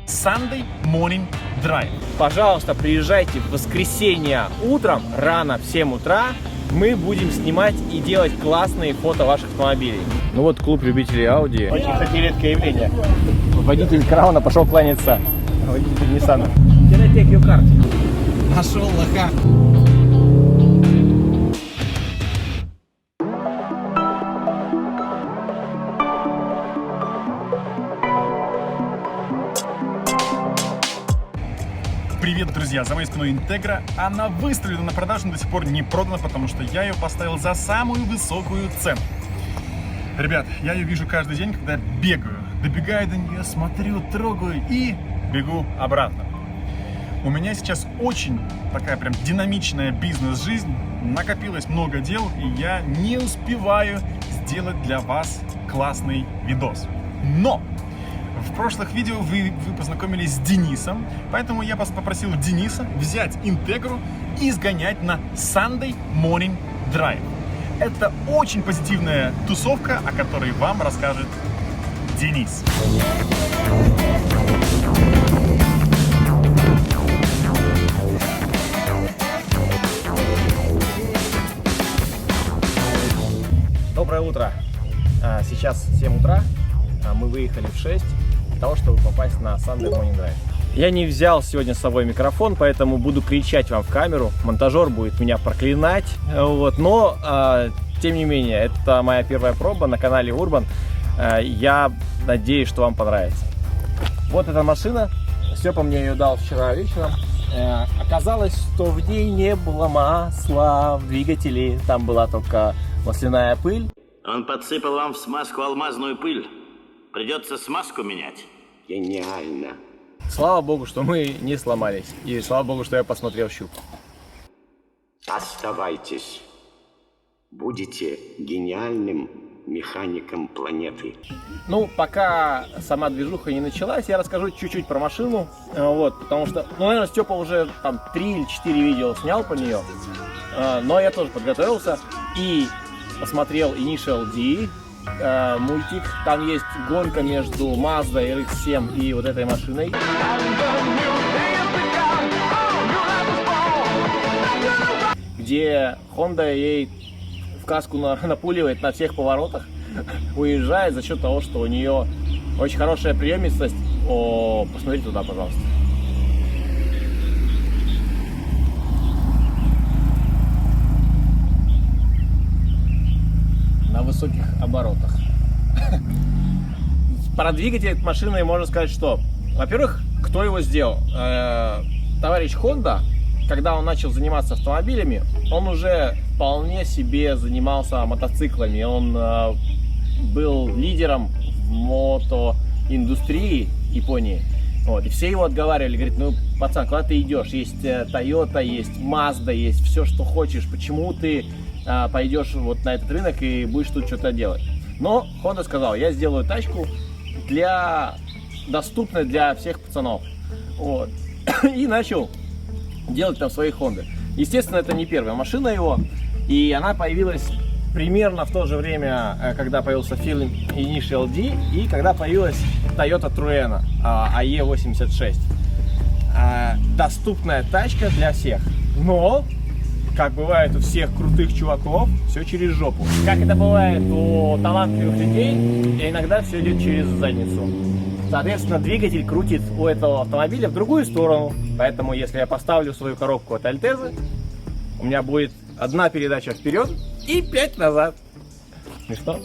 Sunday Morning Drive. Пожалуйста, приезжайте в воскресенье утром, рано, в 7 утра. Мы будем снимать и делать классные фото ваших автомобилей. Ну вот клуб любителей Audi. Очень, кстати, редкое явление. Водитель Крауна пошел кланяться. Водитель Ниссана. Can I take your card? Нашел лоха. Привет, друзья! За моей спиной Интегра. Она выставлена на продажу, но до сих пор не продана, потому что я ее поставил за самую высокую цену. Ребят, я ее вижу каждый день, когда бегаю. Добегаю до нее, смотрю, трогаю и бегу обратно. У меня сейчас очень такая прям динамичная бизнес-жизнь. Накопилось много дел, и я не успеваю сделать для вас классный видос. Но! В прошлых видео вы познакомились с Денисом, поэтому я попросил Дениса взять Интегру и сгонять на Sunday Morning Drive. Это очень позитивная тусовка, о которой вам расскажет Денис. Доброе утро. Сейчас 7 утра. Мы выехали в 6 для того, чтобы попасть на Sunday Morning Drive. Я не взял сегодня с собой микрофон, поэтому буду кричать вам в камеру. Монтажер будет меня проклинать. Вот. Но, тем не менее, это моя первая проба на канале Urban. Я надеюсь, что вам понравится. Вот эта машина. Степа мне ее дал вчера вечером. Оказалось, что в ней не было масла в двигателе. Там была только масляная пыль. Он подсыпал вам в смазку алмазную пыль. Придется смазку менять. Гениально. Слава богу, что мы не сломались. И слава богу, что я посмотрел щуп. Оставайтесь. Будете гениальным механиком планеты. Ну, пока сама движуха не началась, я расскажу чуть-чуть про машину. Вот, потому что, ну, наверное, Степа уже там 3 или 4 видео снял по нее. Но я тоже подготовился и посмотрел Initial D. Мультик. Там есть гонка между Mazda RX-7 и вот этой машиной. Где Honda ей в каску напуливает на всех поворотах, уезжает за счет того, что у нее очень хорошая приемистость. Посмотрите туда, пожалуйста. На высоких оборотах. Про двигатель этой машины можно сказать, что, во-первых, кто его сделал? Товарищ Honda, когда он начал заниматься автомобилями, он уже вполне себе занимался мотоциклами. Он был лидером в мотоиндустрии Японии. Вот. И все его отговаривали, говорит, ну, пацан, куда ты идешь? Есть Toyota, есть Mazda, есть все, что хочешь. Почему ты пойдешь вот на этот рынок и будешь тут что-то делать? Но Honda сказал, я сделаю тачку доступной для всех пацанов. Вот. И начал делать там свои Honda. Естественно, это не первая машина его. И она появилась примерно в то же время, когда появился фильм Initial D и когда появилась Toyota Trueno AE86. Доступная тачка для всех. Но, как бывает у всех крутых чуваков, все через жопу. Как это бывает у талантливых людей, и иногда все идет через задницу. Соответственно, двигатель крутит у этого автомобиля в другую сторону. Поэтому, если я поставлю свою коробку от Альтезы, у меня будет одна передача вперед и 5 назад. Смешно?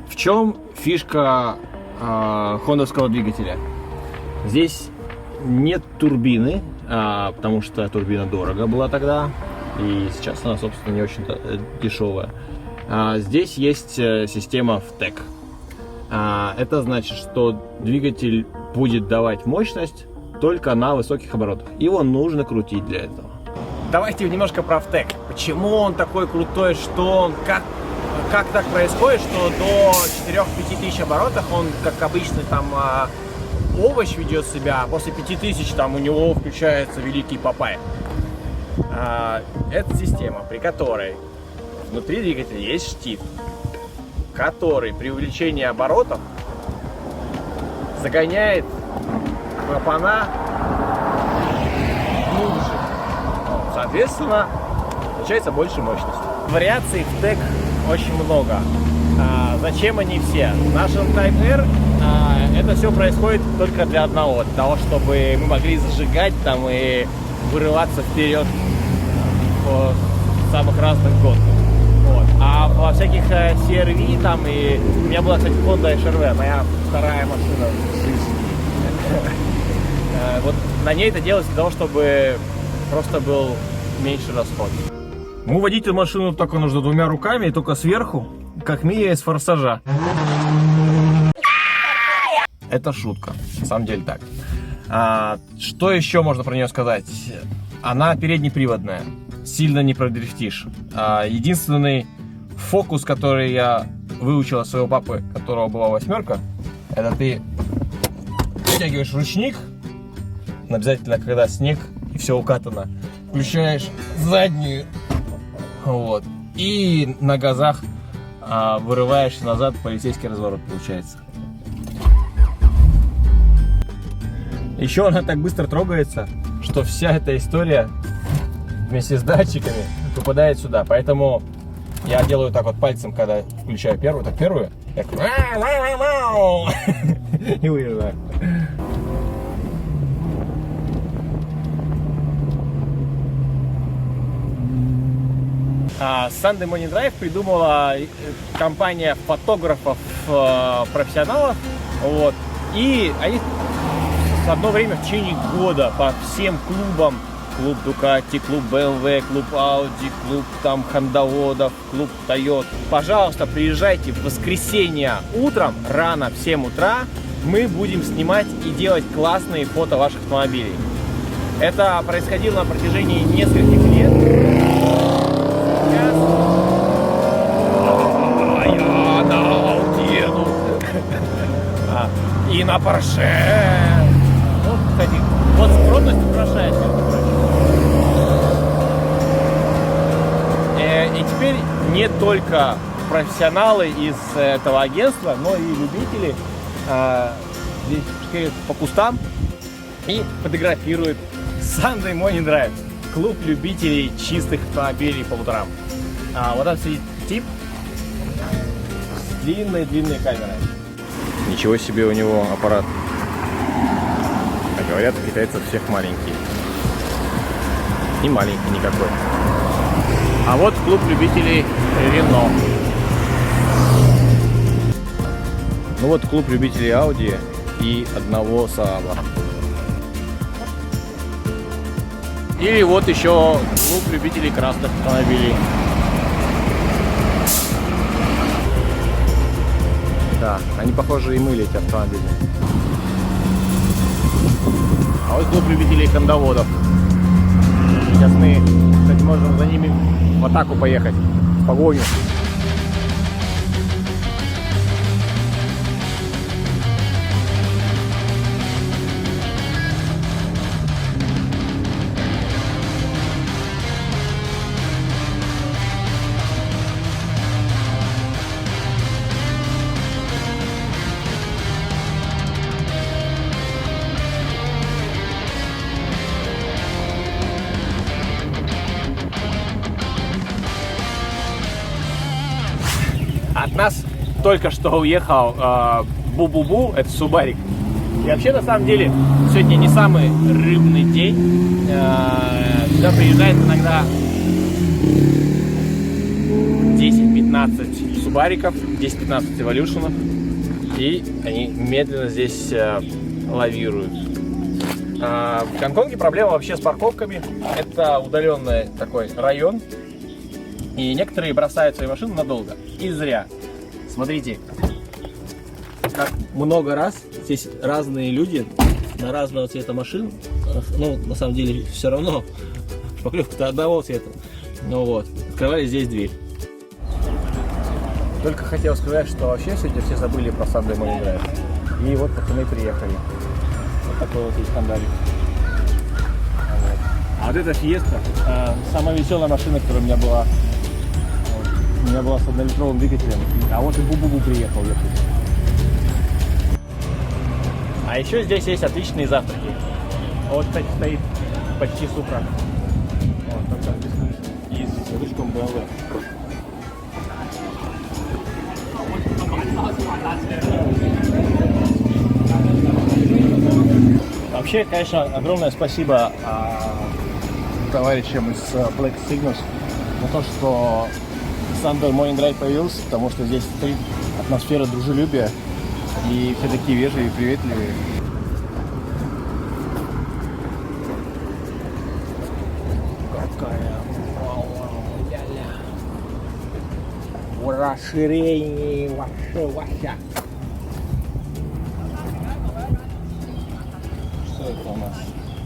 В чем фишка хондовского двигателя? Здесь нет турбины, потому что турбина дорого была тогда, и сейчас она, собственно, не очень дешевая. Здесь есть система VTEC. Это значит, что двигатель будет давать мощность только на высоких оборотах. Его нужно крутить для этого. Давайте немножко про VTEC. Почему он такой крутой, что он как так происходит, что до 4-5 тысяч оборотов он, как обычный там овощ ведет себя, а после 5000 там у него включается великий Папай. Это система, при которой внутри двигателя есть штифт. который при увеличении оборотов загоняет клапана глубже. Соответственно, получается больше мощности. Вариаций в TEC очень много. Зачем они все? В нашем Type R это все происходит только для одного, для того, чтобы мы могли зажигать там и вырываться вперед в самых разных гонках. Вот. А во всяких CR-V там и... У меня была, кстати, Honda HR-V, моя вторая машина в жизни. Вот на ней это делалось для того, чтобы просто был меньше расход. Ну, водить машину только нужно двумя руками и только сверху, как Мия из «Форсажа». Это шутка, на самом деле так. Что еще можно про нее сказать? Она переднеприводная, сильно не продрифтишь. Единственный фокус, который я выучил от своего папы, у которого была 8-ка, это ты вытягиваешь ручник, обязательно когда снег и все укатано, включаешь заднюю, вот, и на газах вырываешься назад, полицейский разворот получается. Еще она так быстро трогается, что вся эта история вместе с датчиками попадает сюда. Поэтому я делаю так вот пальцем, когда включаю первую, так первую, так и уезжаю. Sunday Morning Drive придумала компания фотографов профессионалов, вот, и они в одно время в течение года по всем клубам, клуб Ducati, клуб BMW, клуб Audi, клуб там хондоводов, клуб Toyota, пожалуйста, приезжайте в воскресенье утром, рано, в 7 утра, мы будем снимать и делать классные фото ваших автомобилей. Это происходило на протяжении нескольких лет. Я на Audi еду. И на Porsche. Вот, кстати, вот скромность украшает. И теперь не только профессионалы из этого агентства, но и любители здесь шкерят по кустам и фотографируют Sunday Morning Drive, клуб любителей чистых автомобилей по утрам. Вот там сидит тип с длинной камерой. Ничего себе у него аппарат. Как говорят, у китайцев всех маленький. И маленький никакой. А вот клуб любителей Рено. Ну вот клуб любителей Audi и одного Saab. Или вот еще клуб любителей красных автомобилей. Да, они, похоже, и мыли эти автомобили. А вот клуб любителей хондоводов. Сейчас мы, кстати, можем за ними в атаку поехать, в погоню. От нас только что уехал Бу-Бу-Бу, это Субарик. И вообще, на самом деле, сегодня не самый рыбный день. Сюда приезжает иногда 10-15 Субариков, 10-15 Эволюшенов. И они медленно здесь лавируют. В Гонконге проблема вообще с парковками. Это удаленный такой район. И некоторые бросают свои машины надолго. И зря. Смотрите, как много раз здесь разные люди на разного цвета машин. Ну, на самом деле, все равно шпаклевка-то одного цвета. Ну вот, открывали здесь дверь. Только хотел сказать, что вообще сегодня все забыли про Sunday Morning Drive. И вот пацаны приехали. Вот такой вот есть скандалик. А вот эта Fiesta, самая веселая машина, которая у меня была. у меня была с 1-литровым двигателем. А вот и Бу-Бу-Бу приехал ехать. А еще здесь есть отличные завтраки. Вот, кстати, стоит почти Супра. Вот, так написано. И с ручком BMW. Вообще, конечно, огромное спасибо товарищам из Black Signals за то, что Sunday Morning Drive появился, потому что здесь стоит атмосфера дружелюбия и все такие вежливые, приветливые. Какая расширение вообще. Что это у нас?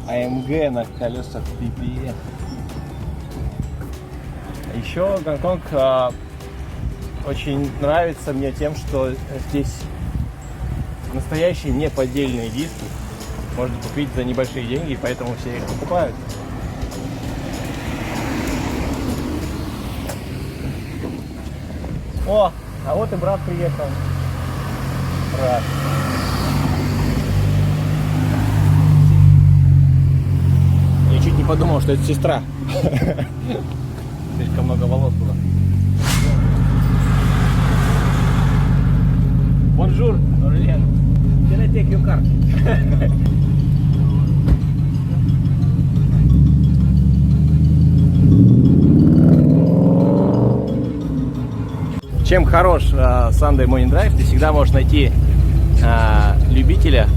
АМГ на колесах PPE. Еще Гонконг очень нравится мне тем, что здесь настоящие неподдельные диски можно купить за небольшие деньги, поэтому все их покупают. О, а вот и брат приехал. Брат. Я чуть не подумал, что это сестра. Слишком много волос было. Бонжур, Aurélien. Can I take your car? Чем хорош Sunday Morning Drive, ты всегда можешь найти любителя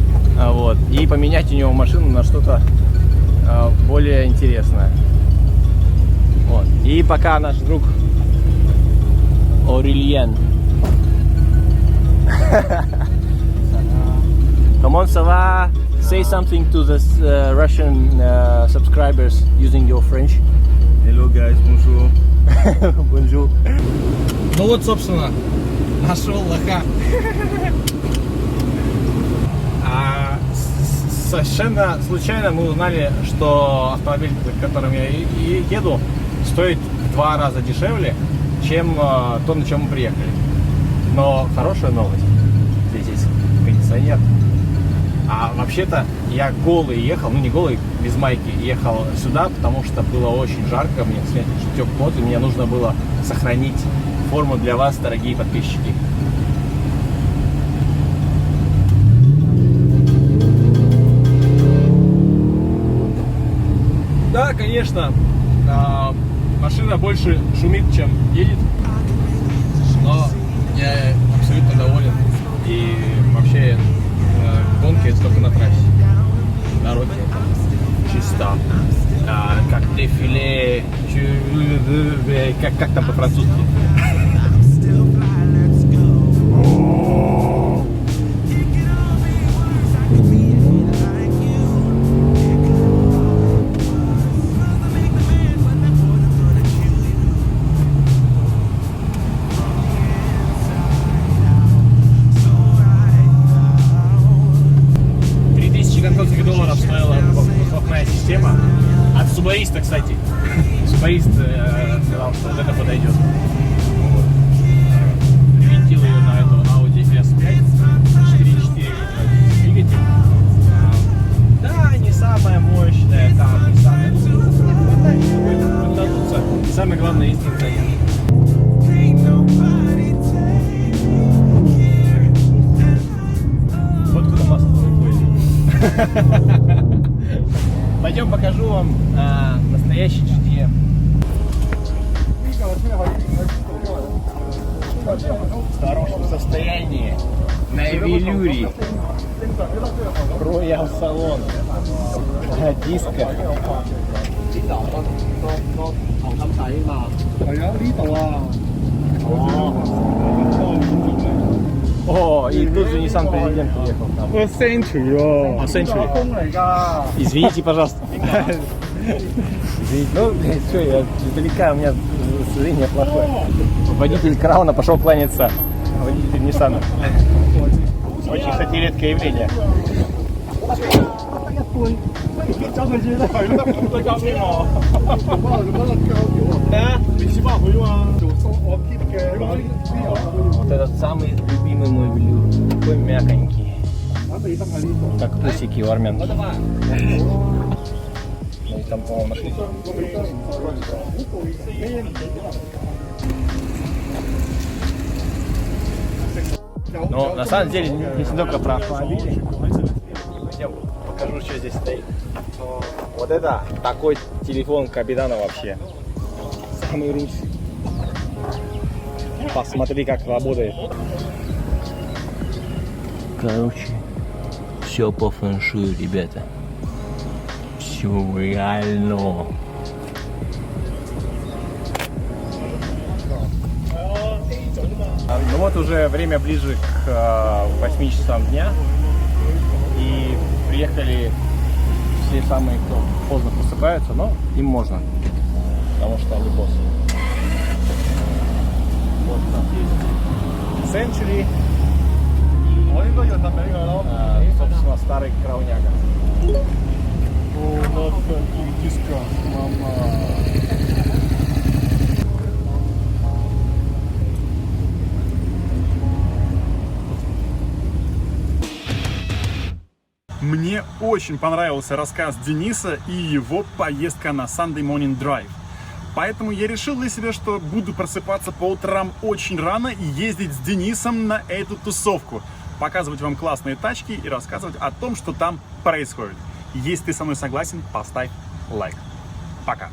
вот, и поменять у него машину на что-то более интересное. Вот. И пока наш друг Aurélien. Comment ça va? Say something to the Russian subscribers using your French. Hello guys, bonjour. Bonjour. Ну вот, собственно, нашел лоха. Совершенно случайно мы узнали, что автомобиль, за которым я еду, стоит в 2 раза дешевле, чем то, на чем мы приехали. Но хорошая новость. Здесь есть кондиционер. А вообще-то я голый ехал, ну не голый, без майки, ехал сюда, потому что было очень жарко, мне стек пот, и мне нужно было сохранить форму для вас, дорогие подписчики. Да, конечно, машина больше шумит, чем едет, но я абсолютно доволен. И вообще гонки это только на трассе. Дороги чисто, как дефиле, как там по-французски. $3000 стоила выхлопная система от субариста, кстати. Субарист сказал, что вот это подойдет. Вот. Привинтил ее на эту Audi S5 4.4 двигатель. Да, не самая мощная, там не самая. Самое главное, есть интернет. Вот куда масло выходит. Пойдем покажу вам настоящий GTM. В хорошем состоянии, на велюре, роял салон, диско. О, и тут же Nissan Президент приехал. Century. Извините, пожалуйста. Извините. Ну, что, я издалека, у меня зрение плохое. Водитель Крауна пошел кланяться. Водитель Ниссана. Очень, кстати, редкое явление. Да? Вот этот самый любимый мой блюд. Такой мяконький. Как усики у армян. Ну и там, по-моему, нашли. Но на самом деле не только про автомобили. Я покажу, что здесь стоит. Вот это такой телефон капитана вообще. Самый русский. Посмотри, как работает. Короче, все по фэншую, ребята. Все реально. Ну вот уже время ближе к 8 часам дня. И приехали все самые, кто поздно просыпаются, но им можно. Потому что они боссы. Вот у нас есть Century. Собственно, старый крауняга. О, киска, мама. Мне очень понравился рассказ Дениса и его поездка на Sunday Morning Drive. Поэтому я решил для себя, что буду просыпаться по утрам очень рано и ездить с Денисом на эту тусовку. Показывать вам классные тачки и рассказывать о том, что там происходит. Если ты со мной согласен, поставь лайк. Пока.